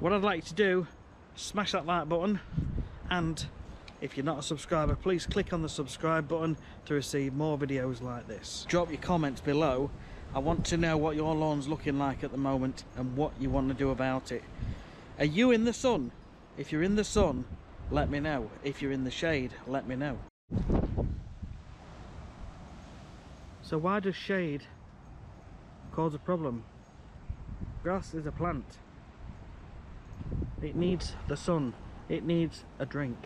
What I'd like you to do, smash that like button, and if you're not a subscriber, please click on the subscribe button to receive more videos like this. Drop your comments below. I want to know what your lawn's looking like at the moment and what you want to do about it. Are you in the sun? If you're in the sun, let me know. If you're in the shade, let me know. So why does shade cause a problem? Grass is a plant. It needs the sun. It needs a drink.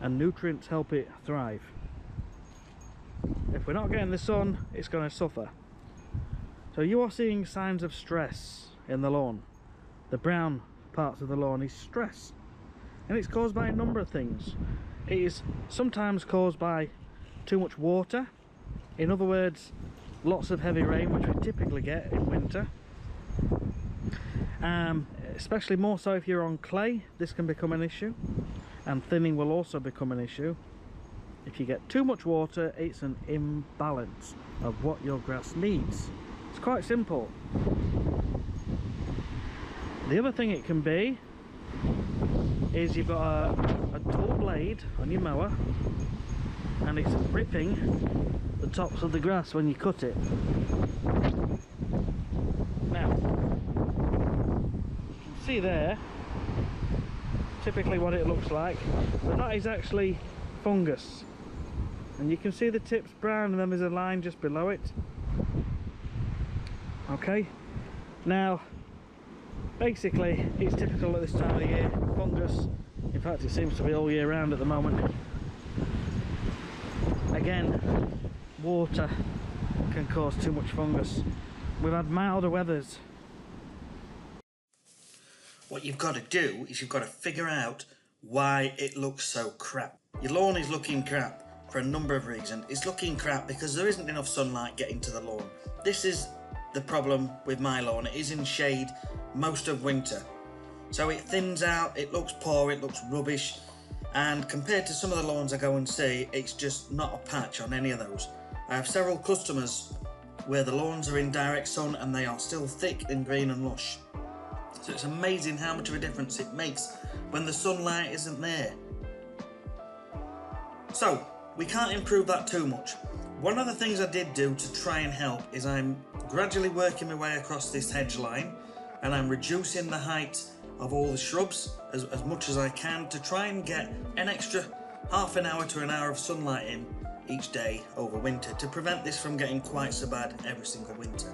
And nutrients help it thrive. If we're not getting the sun, it's going to suffer. So you are seeing signs of stress in the lawn. The brown parts of the lawn is stress, and it's caused by a number of things. It is sometimes caused by too much water. In other words, lots of heavy rain, which we typically get in winter. Especially more so if you're on clay, this can become an issue, and thinning will also become an issue. If you get too much water, it's an imbalance of what your grass needs. It's quite simple. The other thing it can be is you've got a dull blade on your mower and it's ripping the tops of the grass when you cut it. Now, you can see there typically what it looks like, but that is actually fungus. And you can see the tips brown, and then there's a line just below it. Okay, now basically it's typical at this time of the year. Fungus, in fact it seems to be all year round at the moment. Again, water can cause too much fungus. We've had milder weathers. What you've got to do is you've got to figure out why it looks so crap. Your lawn is looking crap for a number of reasons. It's looking crap because there isn't enough sunlight getting to the lawn. This is the problem with my lawn. It is in shade most of winter, so it thins out, it looks poor, it looks rubbish, and compared to some of the lawns I go and see, it's just not a patch on any of those. I have several customers where the lawns are in direct sun and they are still thick and green and lush. So it's amazing how much of a difference it makes when the sunlight isn't there. So we can't improve that too much. One of the things I did do to try and help is I'm gradually working my way across this hedge line, and I'm reducing the height of all the shrubs as much as I can to try and get an extra half an hour to an hour of sunlight in each day over winter to prevent this from getting quite so bad every single winter.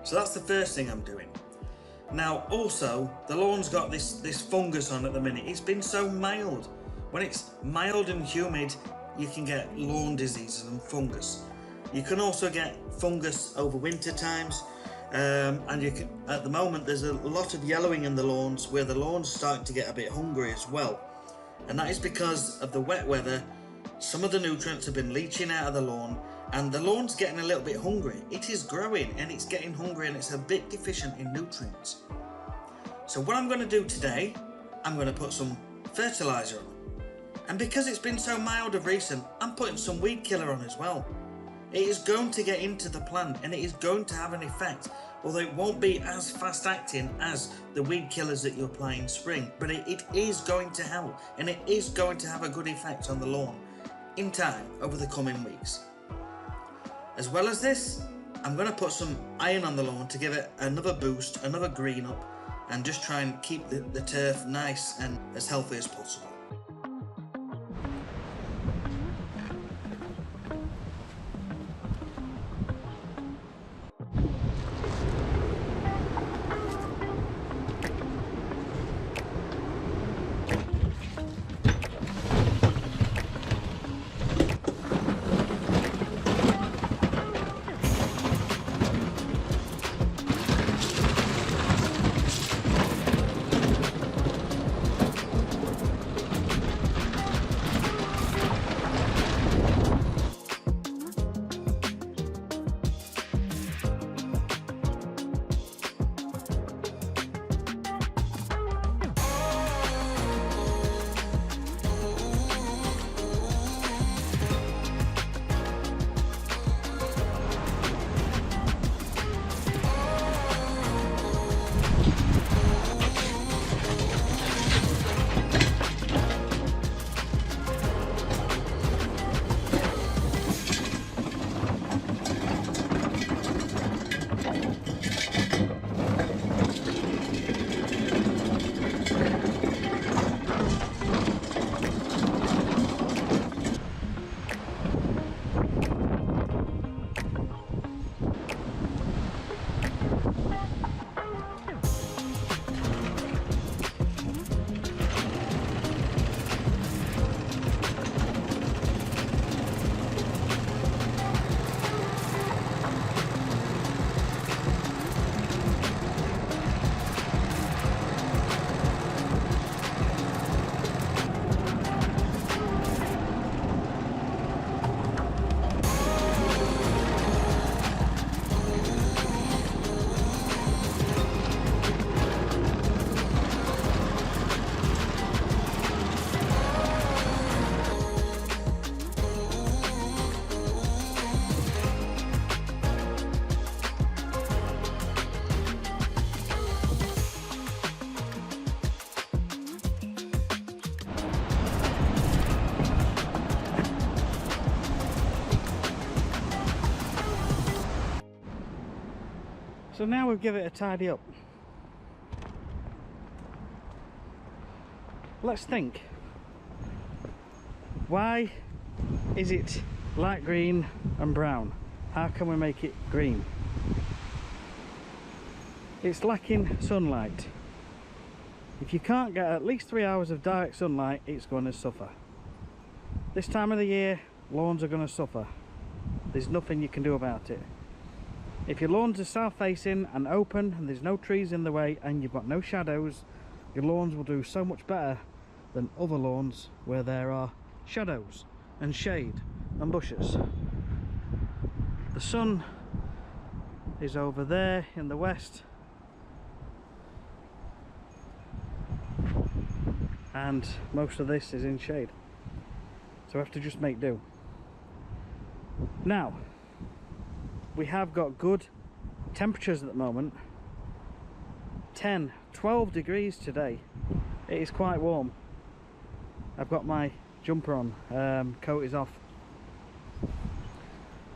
So that's the first thing I'm doing. Now also, the lawn's got this fungus on at the minute. It's been so mild. When it's mild and humid, you can get lawn diseases and fungus. You can also get fungus over winter times, and you can, at the moment there's a lot of yellowing in the lawns where the lawn's starting to get a bit hungry as well, and that is because of the wet weather. Some of the nutrients have been leaching out of the lawn and the lawn's getting a little bit hungry. It is growing and it's getting hungry and it's a bit deficient in nutrients. So what I'm going to do today, I'm going to put some fertiliser on. And because it's been so mild of recent, I'm putting some Weedkiller on as well. It is going to get into the plant and it is going to have an effect, although it won't be as fast acting as the weed killers that you apply in spring, but it is going to help and it is going to have a good effect on the lawn in time over the coming weeks. As well as this, I'm going to put some iron on the lawn to give it another boost, another green up, and just try and keep the turf nice and as healthy as possible. So now we'll give it a tidy up. Let's think. Why is it light green and brown? How can we make it green? It's lacking sunlight. If you can't get at least 3 hours of direct sunlight, it's going to suffer. This time of the year, lawns are going to suffer. There's nothing you can do about it. If your lawns are south facing and open and there's no trees in the way and you've got no shadows, your lawns will do so much better than other lawns where there are shadows and shade and bushes. The sun is over there in the west, and most of this is in shade, so I have to just make do. Now we have got good temperatures at the moment. 10-12 degrees today. It is quite warm. I've got my jumper on, coat is off,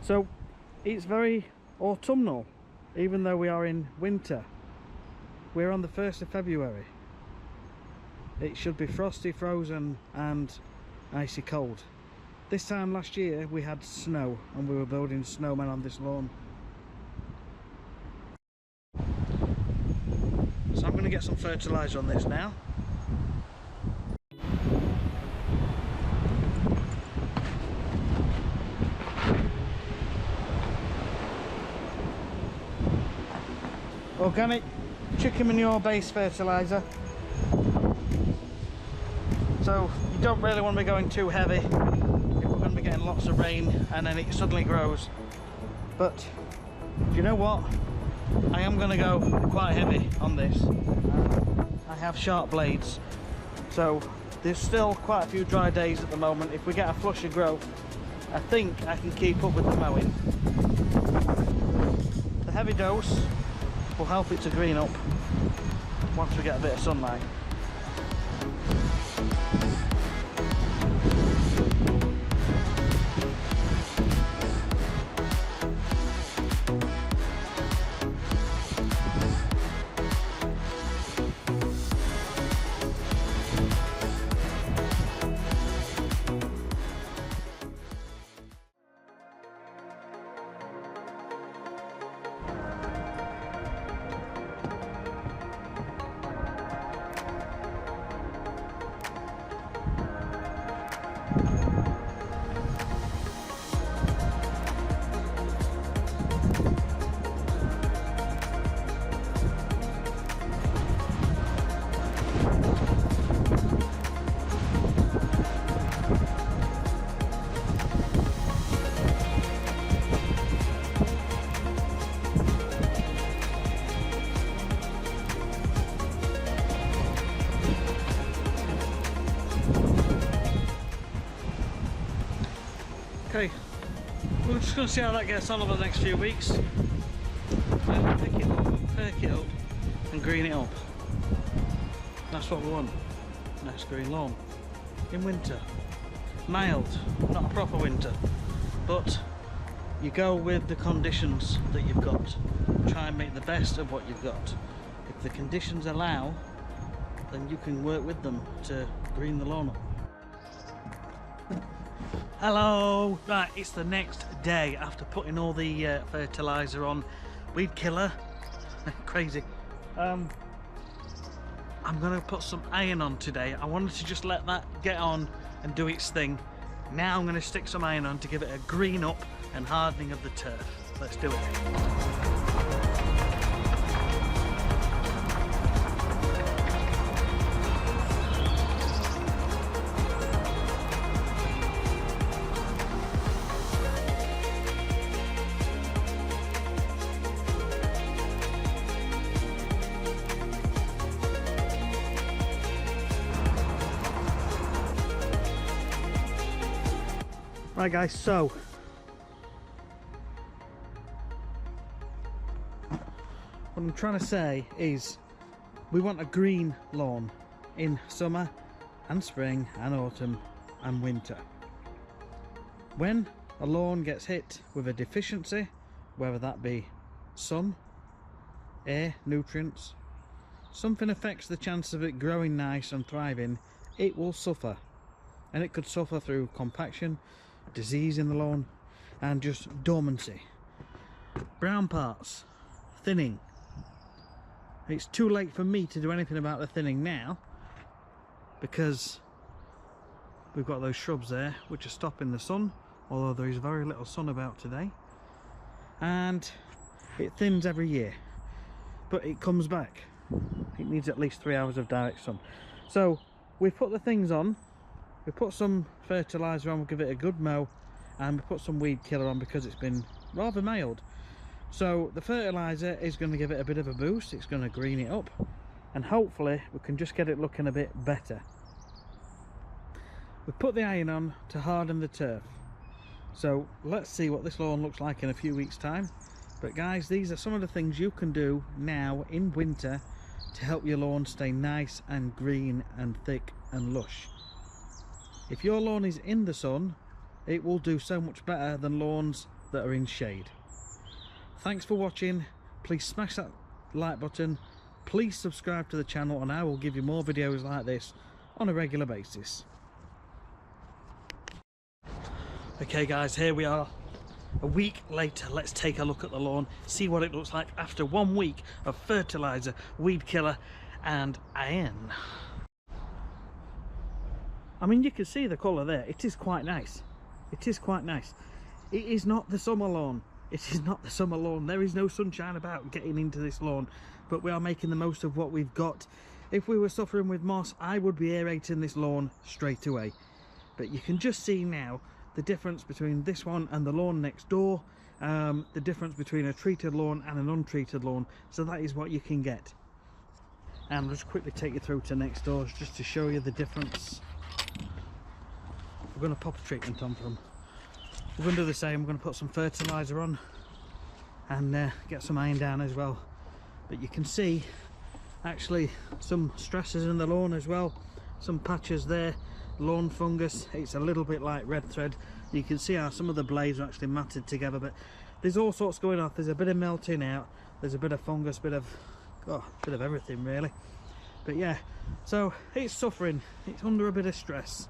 so it's very autumnal even though we are in winter. We're on the 1st of February. It should be frosty, frozen and icy cold. This time last year we had snow and we were building snowmen on this lawn. So I'm going to get some fertiliser on this now. Organic chicken manure based fertiliser. So you don't really want to be going too heavy if we're going to be getting lots of rain and then it suddenly grows. But do you know what? I am going to go quite heavy on this. I have sharp blades, so there's still quite a few dry days at the moment. If we get a flush of growth, I think I can keep up with the mowing. The heavy dose will help it to green up once we get a bit of sunlight. Okay, we're just going to see how that gets on over the next few weeks. Pick it up, perk it up and green it up. That's what we want. Nice green lawn. In winter. Mild, not a proper winter. But you go with the conditions that you've got. Try and make the best of what you've got. If the conditions allow, then you can work with them to green the lawn up. Hello! Right, it's the next day after putting all the fertiliser on. Weedkiller. Crazy. I'm going to put some iron on today. I wanted to just let that get on and do its thing. Now I'm going to stick some iron on to give it a green up and hardening of the turf. Let's do it. Right guys, so what I'm trying to say is we want a green lawn in summer and spring and autumn and winter. When a lawn gets hit with a deficiency, whether that be sun, air, nutrients, something affects the chance of it growing nice and thriving, it will suffer. And it could suffer through compaction, disease in the lawn, and just dormancy. Brown parts, thinning. It's too late for me to do anything about the thinning now, because we've got those shrubs there which are stopping the sun, although there is very little sun about today, and it thins every year, but it comes back. It needs at least 3 hours of direct sun. So we've put the things on, we put some fertiliser on, we'll give it a good mow, and we put some weed killer on because it's been rather mild. So the fertiliser is going to give it a bit of a boost, it's going to green it up, and hopefully we can just get it looking a bit better. We've put the iron on to harden the turf, so let's see what this lawn looks like in a few weeks time. But guys, these are some of the things you can do now in winter to help your lawn stay nice and green and thick and lush. If your lawn is in the sun, it will do so much better than lawns that are in shade. Thanks for watching. Please smash that like button, please subscribe to the channel, and I will give you more videos like this on a regular basis. Okay guys, here we are a week later. Let's take a look at the lawn, see what it looks like after 1 week of fertiliser, weed killer and iron. I mean, you can see the colour there. It is quite nice. It is quite nice. It is not the summer lawn. It is not the summer lawn. There is no sunshine about getting into this lawn, but we are making the most of what we've got. If we were suffering with moss, I would be aerating this lawn straight away. But you can just see now the difference between this one and the lawn next door, the difference between a treated lawn and an untreated lawn. So that is what you can get. And I'll just quickly take you through to next doors just to show you the difference. We're going to pop a treatment on for them. We're going to do the same. We're going to put some fertiliser on and get some iron down as well. But you can see actually some stresses in the lawn as well, some patches there, lawn fungus. It's a little bit like red thread. You can see how some of the blades are actually matted together, but there's all sorts going on. There's a bit of melting out, there's a bit of fungus, bit of everything really. But yeah, so it's suffering, it's under a bit of stress.